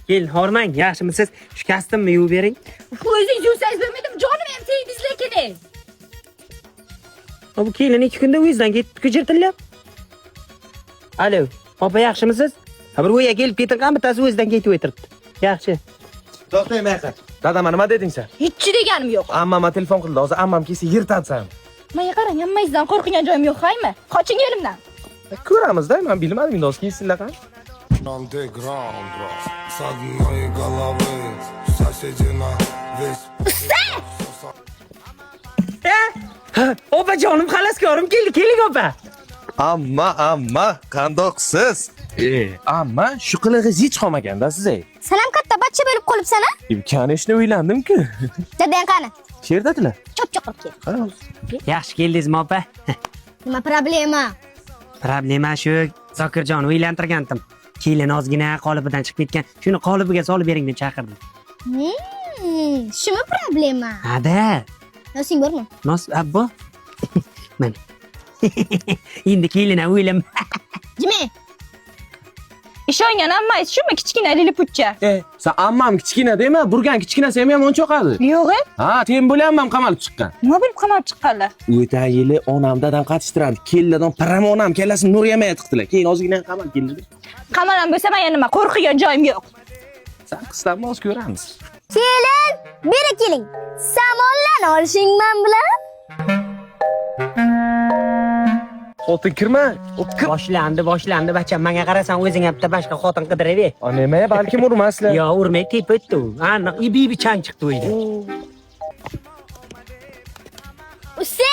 Kelin, hormang, yaxshimisiz? Shu kastimni yuvib bering. O'zingiz yuvsangiz bo'lmaydimi? Jonim ham tegdingiz lekini. Bu kelin 2 kunda uyingizdan ketib ko'chirtirlar. Alo, opa yaxshimisiz? Ha bir o'ya kelib ketirgan bittasi o'zidan ketib o'tiribdi. Yaxshi. To'xtayman aka. Dadam nima deding sen? Hech deganim yo'q. Ammamga telefon qildi. Hozir ammam kelsa yirtatsan. Menga qarang, hammangizdan qo'rqingan joyim yo'q, haymi? Qoching elimdan. Ko'ramiz-da, men bilmadim endi hozir kelsinlar qani. Underground, bro. С одной головы соседина весь. Ha, opa jonim xalaskorim keldi, keling opa. Amma, qandoqsiz? Amma shu qilig'ingiz hech qolmaganda siz. Salam katta bachcha bo'lib qolibsan-a? Kanishni o'ylandim-ku. Dadang qani? Sherdagilar? Chop-chop qilib kel. Yaxshi keldingizmi opa? Nima problema? Problema shu, Zokirjon o'ylantirgandim. Kelin ozgina qolibidan chiqib ketgan. Shuni qolibiga solib bering deb chaqirdim. Shumi problema? Ha-da. Nosing bormi? Nos abbo. Men. Endi kelina o'ylam. Jime. Ishongan hammangiz shumi kichkina liliputcha? Sen ammam kichkina dema, burgan kichkinasi ham yomon cho'qadi. Yo'q-e. Ha, tem bo'laman qamalib chiqqan. Nima bilib qamalib chiqqanlar? O'tgan yili onam dadam qatishtiradi. Kelladan param onam kellasini nur yemay tiqdilar. Keyin ozgina qamal keldi. Qamalam bo'lsa men yana nima qo'rqigan joyim yo'q. Sen qisdan moz ko'ramiz. Kelin, beri keling. Samonlarni olishing men bilan. Xotin kirma. Boshlandi, bacham. Menga qarasan, o'zing ham bitta boshqa xotin qidirib ber. Nima, balki urmaslar. Yo, urmay tep o'tdi u. Aniq ibi chang chiqdi uyda. Usi!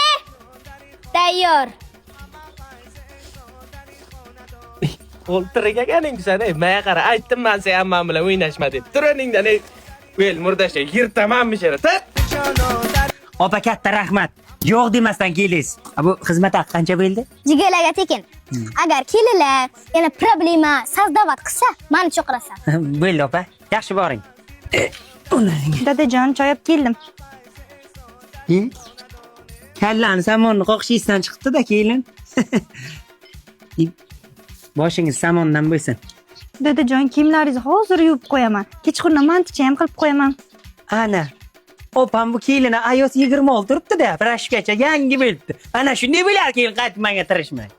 Tayyor. O'ltirganing sen, menga qara, aytdim men sen ammam bilan o'ynashma deb. Turiningdan, vel murdashga yirtamanmi shara. Opa katta rahmat. Yo'q demasdan keldingiz. Bu xizmat haqi qancha bo'ldi? Jigarlarga tekin. Agar kelinlar yana problema sazdavat qilsa, meni chaqirasan. Bo'ldi opa. Yaxshi boring. Dadajon, choy olib keldim. Kallani samonni qoqishingizdan chiqdi-da kelin. Boshingiz samondan bo'lsin. Dadajon, kiyimlaringizni hozir yuvib qo'yaman. Kechqurun manticha ham qilib qo'yaman. Ana. Opam bu kelini ayos 20 olib turibdi-da, birashgacha yangi bo'libdi. Ana shunday bo'lar keyin qaytib menga tirishmang.